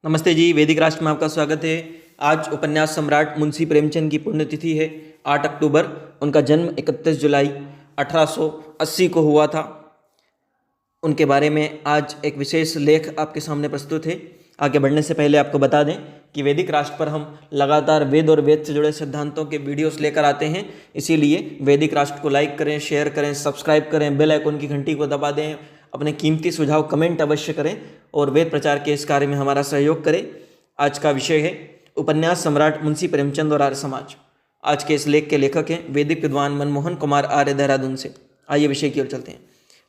नमस्ते जी, वैदिक राष्ट्र में आपका स्वागत है। आज उपन्यास सम्राट मुंशी प्रेमचंद की पुण्यतिथि है 8 अक्टूबर। उनका जन्म 31 जुलाई 1880 को हुआ था। उनके बारे में आज एक विशेष लेख आपके सामने प्रस्तुत है। आगे बढ़ने से पहले आपको बता दें कि वैदिक राष्ट्र पर हम लगातार वेद और वेद से जुड़े सिद्धांतों के वीडियोस लेकर आते हैं, इसीलिए वैदिक राष्ट्र को लाइक करें, शेयर करें, सब्सक्राइब करें, बेल आइकन की घंटी को दबा दें, अपने कीमती सुझाव कमेंट अवश्य करें और वेद प्रचार के इस कार्य में हमारा सहयोग करें। आज का विषय है उपन्यास सम्राट मुंशी प्रेमचंद और आर्य समाज। आज के इस लेख के लेखक हैं वैदिक विद्वान मनमोहन कुमार आर्य, देहरादून से। आइए विषय की ओर चलते हैं।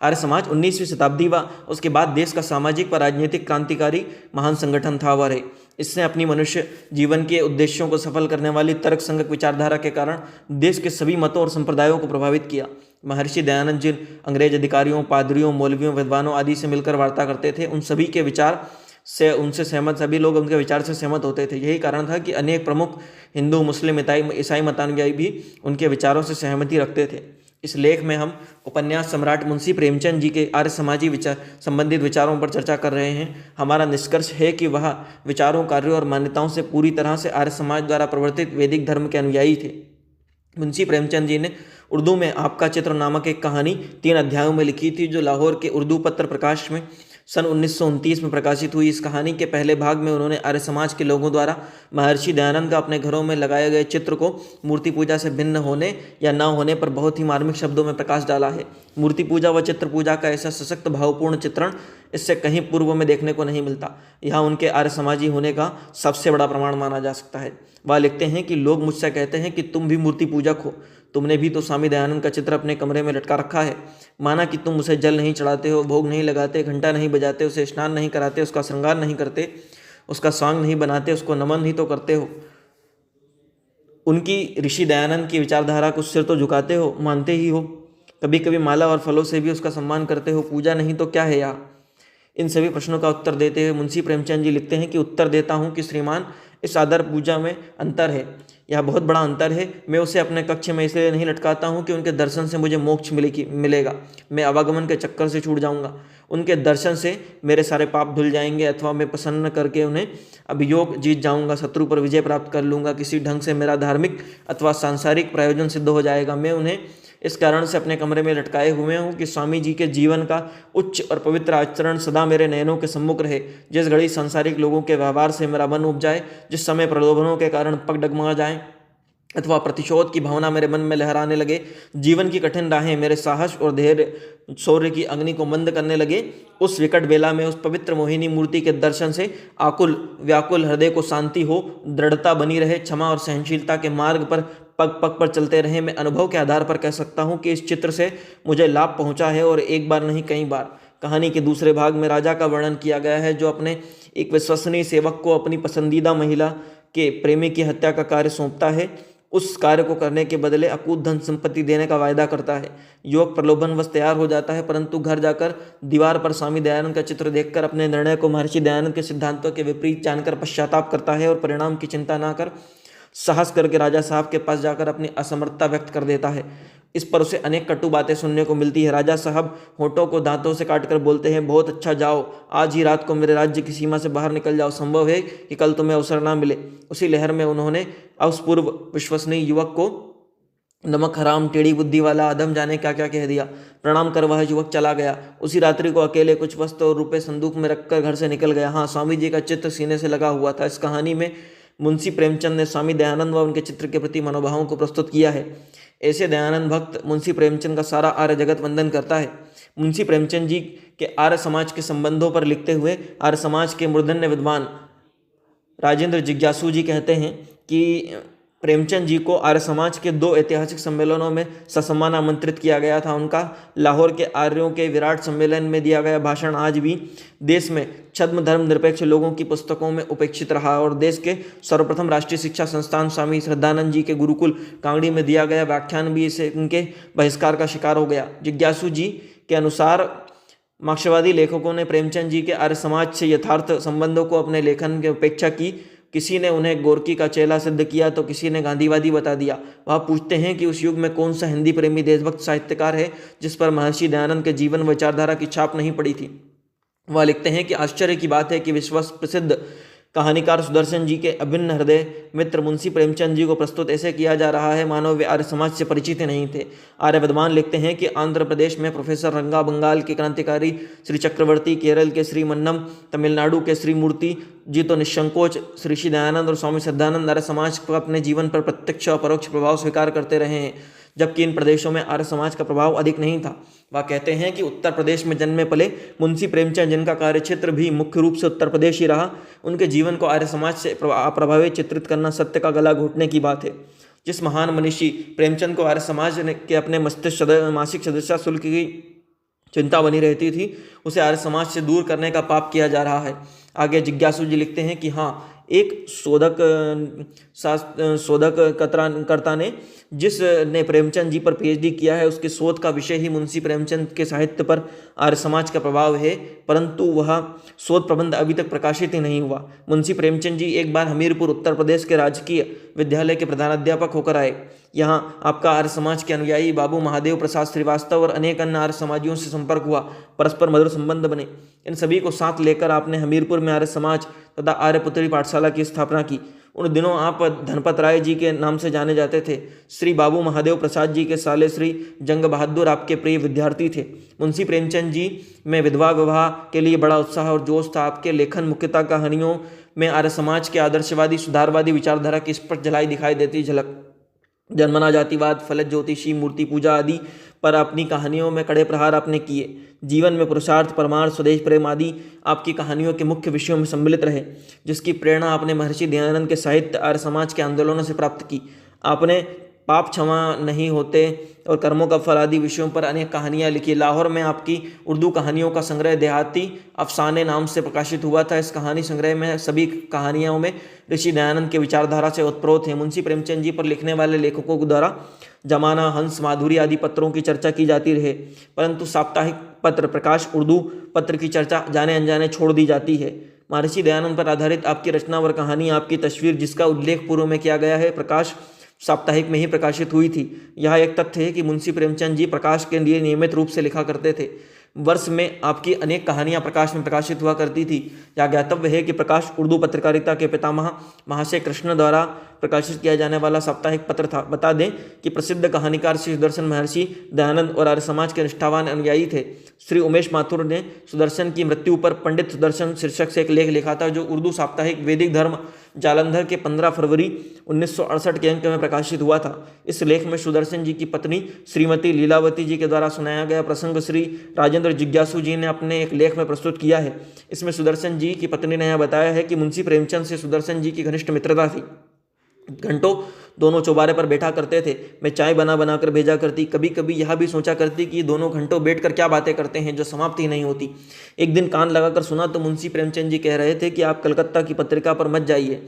आर्य समाज 19वीं शताब्दी व उसके बाद देश का सामाजिक व राजनीतिक क्रांतिकारी महान संगठन था व रहे। इसने अपनी मनुष्य जीवन के उद्देश्यों को सफल करने वाली तर्कसंगत विचारधारा के कारण देश के सभी मतों और संप्रदायों को प्रभावित किया। महर्षि दयानंद जिन अंग्रेज अधिकारियों, पादरियों, मौलवियों, विद्वानों आदि से मिलकर वार्ता करते थे, उन सभी के विचार से उनसे सहमत सभी लोग उनके विचार से सहमत होते थे। यही कारण था कि अनेक प्रमुख हिंदू, मुस्लिम, ईसाई मतानुयायी भी उनके विचारों से सहमति रखते थे। इस लेख में हम उपन्यास सम्राट मुंशी प्रेमचंद जी के आर्य समाजी विचार संबंधित विचारों पर चर्चा कर रहे हैं। हमारा निष्कर्ष है कि वह विचारों, कार्यों और मान्यताओं से पूरी तरह से आर्य समाज द्वारा प्रवर्तित वैदिक धर्म के अनुयायी थे। मुंशी प्रेमचंद जी ने उर्दू में आपका चित्र नामक एक कहानी 3 अध्यायों में लिखी थी, जो लाहौर के उर्दू पत्र प्रकाश में सन 1929 में प्रकाशित हुई। इस कहानी के पहले भाग में उन्होंने आर्य समाज के लोगों द्वारा महर्षि दयानंद का अपने घरों में लगाए गए चित्र को मूर्ति पूजा से भिन्न होने या न होने पर बहुत ही मार्मिक शब्दों में प्रकाश डाला है। मूर्ति पूजा व चित्र पूजा का ऐसा सशक्त भावपूर्ण चित्रण इससे कहीं पूर्व में देखने को नहीं मिलता। यह उनके आर्य समाजी होने का सबसे बड़ा प्रमाण माना जा सकता है। वह लिखते हैं कि लोग मुझसे कहते हैं कि तुम भी मूर्ति पूजक हो, तुमने भी तो स्वामी दयानंद का चित्र अपने कमरे में लटका रखा है। माना कि तुम उसे जल नहीं चढ़ाते हो, भोग नहीं लगाते, घंटा नहीं बजाते, उसे स्नान नहीं कराते, उसका श्रृंगार नहीं करते, उसका स्वांग नहीं बनाते, उसको नमन ही तो करते हो। उनकी ऋषि दयानंद की विचारधारा को सिर तो झुकाते हो, मानते ही हो, कभी कभी माला और फलों से भी उसका सम्मान करते हो। पूजा नहीं तो क्या है यार? इन सभी प्रश्नों का उत्तर देते हुए मुंशी प्रेमचंद जी लिखते हैं कि उत्तर देता हूँ कि श्रीमान, इस आदर पूजा में अंतर है। यह बहुत बड़ा अंतर है। मैं उसे अपने कक्ष में इसलिए नहीं लटकाता हूँ कि उनके दर्शन से मुझे मोक्ष मिलेगा। मैं आवागमन के चक्कर से छूट जाऊँगा। उनके दर्शन से मेरे सारे पाप धुल जाएंगे, अथवा मैं प्रसन्न करके उन्हें अभियोग जीत जाऊँगा, शत्रु पर विजय प्राप्त कर लूँगा। किसी ढंग से मेरा धार्मिक अथवा सांसारिक प्रयोजन सिद्ध हो जाएगा। मैं उन्हें इस कारण से अपने कमरे में लटकाए हुए हूँ कि स्वामी जी के जीवन का उच्च और पवित्र आचरण सदा मेरे नयनों के सम्मुख रहे। जिस घड़ी सांसारिक लोगों के व्यवहार से मेरा मन उब जाए, जिस समय प्रलोभनों के कारण पग डगमगा जाए अथवा प्रतिशोध की भावना मेरे मन में लहराने लगे, जीवन की कठिन राहें मेरे साहस और धैर्य शौर्य की अग्नि को मंद करने लगे, उस विकट बेला में उस पवित्र मोहिनी मूर्ति के दर्शन से आकुल व्याकुल हृदय को शांति हो, दृढ़ता बनी रहे, क्षमा और सहनशीलता के मार्ग पर पग पग पर चलते रहे। मैं अनुभव के आधार पर कह सकता हूँ कि इस चित्र से मुझे लाभ पहुँचा है, और एक बार नहीं कई बार। कहानी के दूसरे भाग में राजा का वर्णन किया गया है, जो अपने एक विश्वसनीय सेवक को अपनी पसंदीदा महिला के प्रेमी की हत्या का कार्य सौंपता है। उस कार्य को करने के बदले अकूत धन संपत्ति देने का वायदा करता है। युवक प्रलोभनवश तैयार हो जाता है, परंतु घर जाकर दीवार पर स्वामी दयानंद का चित्र देखकर अपने निर्णय को महर्षि दयानंद के सिद्धांतों के विपरीत जानकर पश्चाताप करता है और परिणाम की चिंता न कर साहस करके राजा साहब के पास जाकर अपनी असमर्थता व्यक्त कर देता है। इस पर उसे अनेक कटु बातें सुनने को मिलती है। राजा साहब होठों को दांतों से काटकर बोलते हैं, बहुत अच्छा, जाओ आज ही रात को मेरे राज्य की सीमा से बाहर निकल जाओ। संभव है कि कल तुम्हें अवसर ना मिले। उसी लहर में उन्होंने अवसपूर्व विश्वसनीय युवक को नमक हराम, टेढ़ी बुद्धि वाला, आदम जाने क्या क्या कह दिया। प्रणाम कर वह युवक चला गया। उसी रात्रि को अकेले कुछ वस्त्र और रुपये संदूक में रखकर घर से निकल गया। हाँ, स्वामी जी का चित्र सीने से लगा हुआ था। इस कहानी में मुंशी प्रेमचंद ने स्वामी दयानंद व उनके चित्र के प्रति मनोभावों को प्रस्तुत किया है। ऐसे दयानंद भक्त मुंशी प्रेमचंद का सारा आर्य जगत वंदन करता है। मुंशी प्रेमचंद जी के आर्य समाज के संबंधों पर लिखते हुए आर्य समाज के मूर्धन्य विद्वान राजेंद्र जिज्ञासु जी कहते हैं कि प्रेमचंद जी को आर्य समाज के 2 ऐतिहासिक सम्मेलनों में ससम्मान आमंत्रित किया गया था। उनका लाहौर के आर्यों के विराट सम्मेलन में दिया गया भाषण आज भी देश में छद्म धर्म निरपेक्ष लोगों की पुस्तकों में उपेक्षित रहा, और देश के सर्वप्रथम राष्ट्रीय शिक्षा संस्थान स्वामी श्रद्धानंद जी के गुरुकुल कांगड़ी में दिया गया व्याख्यान भी इसे उनके बहिष्कार का शिकार हो गया। जिज्ञासु जी के अनुसार मार्क्सवादी लेखकों ने प्रेमचंद जी के आर्य समाज से यथार्थ संबंधों को अपने लेखन की उपेक्षा की। किसी ने उन्हें गोरकी का चेला सिद्ध किया तो किसी ने गांधीवादी बता दिया। वह पूछते हैं कि उस युग में कौन सा हिंदी प्रेमी देशभक्त साहित्यकार है जिस पर महर्षि दयानंद के जीवन विचारधारा की छाप नहीं पड़ी थी। वह लिखते हैं कि आश्चर्य की बात है कि विश्व प्रसिद्ध कहानीकार सुदर्शन जी के अभिन्न हृदय मित्र मुंशी प्रेमचंद जी को प्रस्तुत ऐसे किया जा रहा है मानो वे आर्य समाज से परिचित नहीं थे। आर्य विद्वान लिखते हैं कि आंध्र प्रदेश में प्रोफेसर रंगा, बंगाल के क्रांतिकारी श्री चक्रवर्ती, केरल के श्री मन्नम, तमिलनाडु के श्री मूर्ति जी तो निसंकोच ऋषि दयानंद और स्वामी श्रद्धानंद आर्य समाज का अपने जीवन पर प्रत्यक्ष और परोक्ष प्रभाव स्वीकार करते रहे हैं, जबकि इन प्रदेशों में आर्य समाज का प्रभाव अधिक नहीं था। वह कहते हैं कि उत्तर प्रदेश में जन्मे पले मुंशी प्रेमचंद, जिनका कार्यक्षेत्र भी मुख्य रूप से उत्तर प्रदेश ही रहा, उनके जीवन को आर्य समाज से प्रभावित चित्रित करना सत्य का गला घोटने की बात है। जिस महान मनीषी प्रेमचंद को आर्य समाज के अपने मस्तिष्क मासिक सदस्यता शुल्क की चिंता बनी रहती थी, उसे आर्य समाज से दूर करने का पाप किया जा रहा है। आगे जिज्ञासु जी लिखते हैं कि हाँ, एक शोधकर्ता ने जिसने प्रेमचंद जी पर पीएचडी किया है, उसके शोध का विषय ही मुंशी प्रेमचंद के साहित्य पर आर्य समाज का प्रभाव है, परंतु वह शोध प्रबंध अभी तक प्रकाशित ही नहीं हुआ। मुंशी प्रेमचंद जी एक बार हमीरपुर उत्तर प्रदेश के राजकीय विद्यालय के प्रधानाध्यापक होकर आए। यहाँ आपका आर्य समाज के अनुयायी बाबू महादेव प्रसाद श्रीवास्तव और अनेक अन्य आर्य समाजियों से संपर्क हुआ, परस्पर मधुर संबंध बने। इन सभी को साथ लेकर आपने हमीरपुर में आर्य समाज तथा आर्यपुत्री पाठशाला की स्थापना की। उन दिनों आप धनपत राय जी के नाम से जाने जाते थे। श्री बाबू महादेव प्रसाद जी के साले श्री जंग बहादुर आपके प्रिय विद्यार्थी थे। मुंशी प्रेमचंद जी में विधवा विवाह के लिए बड़ा उत्साह और जोश था। आपके लेखन मुख्यतः कहानियों में आर्य समाज के आदर्शवादी सुधारवादी विचारधारा की स्पष्ट झलाई दिखाई देती झलक। जन्मना जातिवाद, फलज ज्योतिषी, मूर्ति पूजा आदि पर अपनी कहानियों में कड़े प्रहार आपने किए। जीवन में पुरुषार्थ, परमार्थ, स्वदेश प्रेम आदि आपकी कहानियों के मुख्य विषयों में सम्मिलित रहे, जिसकी प्रेरणा आपने महर्षि दयानंद के साहित्य, आर्य समाज के आंदोलनों से प्राप्त की। आपने पाप क्षमा नहीं होते और कर्मों का फल आदि विषयों पर अनेक कहानियाँ लिखी। लाहौर में आपकी उर्दू कहानियों का संग्रह देहाती अफसाने नाम से प्रकाशित हुआ था। इस कहानी संग्रह में सभी कहानियों में ऋषि दयानंद के विचारधारा से उत्प्रोत है। मुंशी प्रेमचंद जी पर लिखने वाले लेखकों द्वारा जमाना, हंस, माधुरी आदि पत्रों की चर्चा की जाती रहे, परंतु साप्ताहिक पत्र प्रकाश उर्दू पत्र की चर्चा जाने अनजाने छोड़ दी जाती है। महर्षि दयानंद पर आधारित आपकी रचना व कहानी, आपकी तस्वीर, जिसका उल्लेख पूर्व में किया गया है, प्रकाश साप्ताहिक में ही प्रकाशित हुई थी। यह एक तथ्य है कि मुंशी प्रेमचंद जी प्रकाश के लिए नियमित रूप से लिखा करते थे। वर्ष में आपकी अनेक कहानियां प्रकाश में प्रकाशित हुआ करती थी। यह ज्ञातव्य है कि प्रकाश उर्दू पत्रकारिता के पितामह महाशय कृष्ण द्वारा प्रकाशित किया जाने वाला साप्ताहिक पत्र था। बता दें कि प्रसिद्ध कहानीकार श्री सुदर्शन महर्षि दयानंद और आर्य समाज के निष्ठावान अनुयायी थे। श्री उमेश माथुर ने सुदर्शन की मृत्यु पर पंडित सुदर्शन शीर्षक से एक लेख लिखा था, जो उर्दू साप्ताहिक वैदिक धर्म जालंधर के 15 फरवरी 1968 के अंक में प्रकाशित हुआ था। इस लेख में सुदर्शन जी की पत्नी श्रीमती लीलावती जी के द्वारा सुनाया गया प्रसंग श्री राजेंद्र जिज्ञासु जी ने अपने एक लेख में प्रस्तुत किया है। इसमें सुदर्शन जी की पत्नी ने यह बताया है कि मुंशी प्रेमचंद से सुदर्शन जी की घनिष्ठ मित्रता थी। घंटों दोनों चौबारे पर बैठा करते थे। मैं चाय बना कर भेजा करती। कभी कभी यह भी सोचा करती कि ये दोनों घंटों बैठकर क्या बातें करते हैं जो समाप्त ही नहीं होती। एक दिन कान लगाकर सुना तो मुंशी प्रेमचंद जी कह रहे थे कि आप कलकत्ता की पत्रिका पर मत जाइए,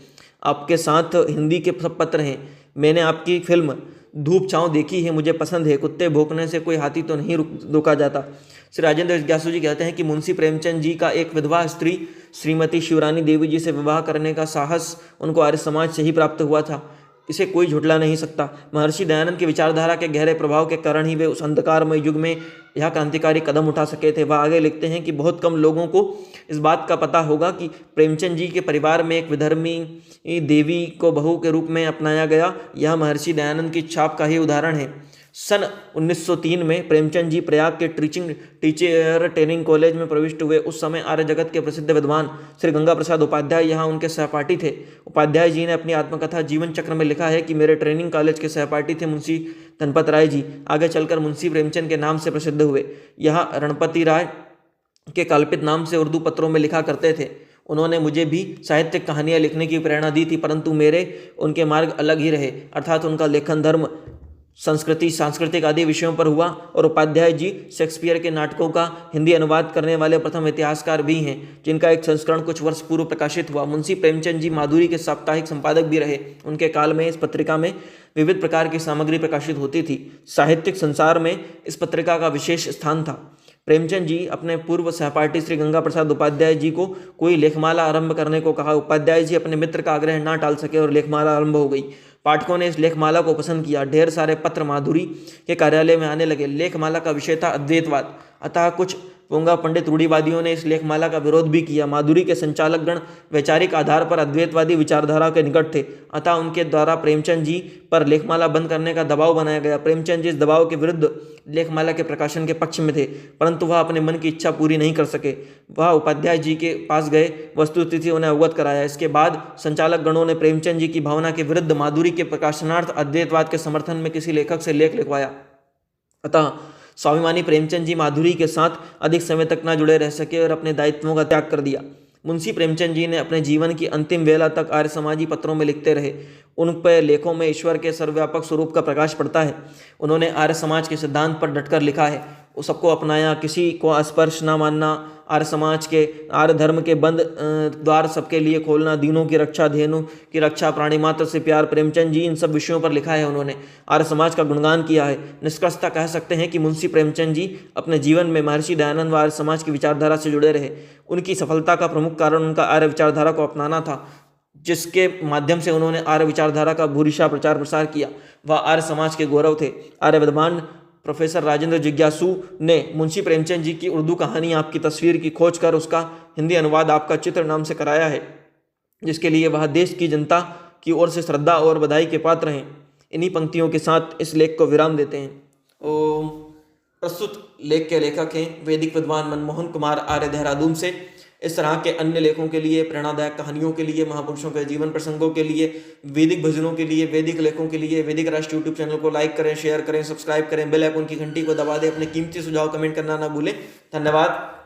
आपके साथ हिंदी के सब पत्र हैं। मैंने आपकी फिल्म धूप छाँव देखी है, मुझे पसंद है। कुत्ते भौंकने से कोई हाथी तो नहीं रोका जाता। श्री राजेंद्र जिज्ञासु जी कहते हैं कि मुंशी प्रेमचंद जी का एक विधवा स्त्री श्रीमती शिवरानी देवी जी से विवाह करने का साहस उनको आर्य समाज से ही प्राप्त हुआ था। इसे कोई झुठला नहीं सकता। महर्षि दयानंद की विचारधारा के गहरे प्रभाव के कारण ही वे उस अंधकारमय युग में यह क्रांतिकारी कदम उठा सके थे। वह आगे लिखते हैं कि बहुत कम लोगों को इस बात का पता होगा कि प्रेमचंद जी के परिवार में एक विधर्मी देवी को बहू के रूप में अपनाया गया। यह महर्षि दयानंद की छाप का ही उदाहरण है। सन 1903 में प्रेमचंद जी प्रयाग के टीचर ट्रेनिंग कॉलेज में प्रविष्ट हुए। उस समय आर्य जगत के प्रसिद्ध विद्वान श्री गंगा प्रसाद उपाध्याय यहाँ उनके सहपाठी थे। उपाध्याय जी ने अपनी आत्मकथा जीवन चक्र में लिखा है कि मेरे ट्रेनिंग कॉलेज के सहपाठी थे मुंशी धनपत राय जी। आगे चलकर मुंशी प्रेमचंद के नाम से प्रसिद्ध हुए। यह रणपति राय के कल्पित नाम से उर्दू पत्रों में लिखा करते थे। उन्होंने मुझे भी साहित्यिक कहानियाँ लिखने की प्रेरणा दी थी, परंतु मेरे उनके मार्ग अलग ही रहे, अर्थात उनका लेखन धर्म, संस्कृति, सांस्कृतिक आदि विषयों पर हुआ। और उपाध्याय जी शेक्सपियर के नाटकों का हिंदी अनुवाद करने वाले प्रथम इतिहासकार भी हैं, जिनका एक संस्करण कुछ वर्ष पूर्व प्रकाशित हुआ। मुंशी प्रेमचंद जी माधुरी के साप्ताहिक संपादक भी रहे। उनके काल में इस पत्रिका में विविध प्रकार की सामग्री प्रकाशित होती थी। साहित्यिक संसार में इस पत्रिका का विशेष स्थान था। प्रेमचंद जी अपने पूर्व सहपाठी श्री गंगा प्रसाद उपाध्याय जी को कोई लेखमाला आरंभ करने को कहा। उपाध्याय जी अपने मित्र का आग्रह ना टाल सके और लेखमाला आरंभ हो गई। पाठकों ने इस लेखमाला को पसंद किया। ढेर सारे पत्र माधुरी के कार्यालय में आने लगे। लेखमाला का विषय था अद्वैतवाद, अतः कुछ पोंगा पंडित रूढ़िवादियों ने इस लेखमाला का विरोध भी किया। माधुरी के संचालक गण वैचारिक आधार पर अद्वैतवादी विचारधारा के निकट थे, अतः उनके द्वारा प्रेमचंद जी पर लेखमाला बंद करने का दबाव बनाया गया। प्रेमचंद जी इस दबाव के विरुद्ध लेखमाला के प्रकाशन के पक्ष में थे, परंतु वह अपने मन की इच्छा पूरी नहीं कर सके। वह उपाध्याय जी के पास गए, वस्तुस्थिति उन्हें अवगत कराया। इसके बाद संचालक गणों ने प्रेमचंद जी की भावना के विरुद्ध माधुरी के प्रकाशनार्थ अद्वैतवाद के समर्थन में किसी लेखक से लेख लिखवाया। अतः स्वाभिमानी प्रेमचंद जी माधुरी के साथ अधिक समय तक न जुड़े रह सके और अपने दायित्वों का त्याग कर दिया। मुंशी प्रेमचंद जी ने अपने जीवन की अंतिम वेला तक आर्य समाजी पत्रों में लिखते रहे। उन पर लेखों में ईश्वर के सर्वव्यापक स्वरूप का प्रकाश पड़ता है। उन्होंने आर्य समाज के सिद्धांत पर डटकर लिखा है, वो सबको अपनाया, किसी को स्पर्श न मानना, आर्य समाज के आर्य धर्म के बंद द्वार सबके लिए खोलना, दीनों की रक्षा, धेनु की रक्षा, प्राणी मात्र से प्यार। प्रेमचंद जी इन सब विषयों पर लिखा है। उन्होंने आर्य समाज का गुणगान किया है। निष्कर्षतः कह सकते हैं कि मुंशी प्रेमचंद जी अपने जीवन में महर्षि दयानंद व आर्य समाज की विचारधारा से जुड़े रहे। उनकी सफलता का प्रमुख कारण उनका आर्य विचारधारा को अपनाना था, जिसके माध्यम से उन्होंने आर्य विचारधारा का भूरिशा प्रचार प्रसार किया। वह आर्य समाज के गौरव थे। आर्य विद्वान प्रोफेसर राजेंद्र जिज्ञासु ने मुंशी प्रेमचंद जी की उर्दू कहानी आपकी तस्वीर की खोज कर उसका हिंदी अनुवाद आपका चित्र नाम से कराया है, जिसके लिए वह देश की जनता की ओर से श्रद्धा और बधाई के पात्र हैं। इन्हीं पंक्तियों के साथ इस लेख को विराम देते हैं। ओम। प्रस्तुत लेख के लेखक हैं वैदिक विद्वान मनमोहन कुमार आर्य, देहरादून से। इस तरह के अन्य लेखों के लिए, प्रेरणादायक कहानियों के लिए, महापुरुषों के जीवन प्रसंगों के लिए, वैदिक भजनों के लिए, वैदिक लेखों के लिए वैदिक राष्ट्र यूट्यूब चैनल को लाइक करें, शेयर करें, सब्सक्राइब करें, बेल आइकन की घंटी को दबा दें। अपने कीमती सुझाव कमेंट करना ना भूलें। धन्यवाद।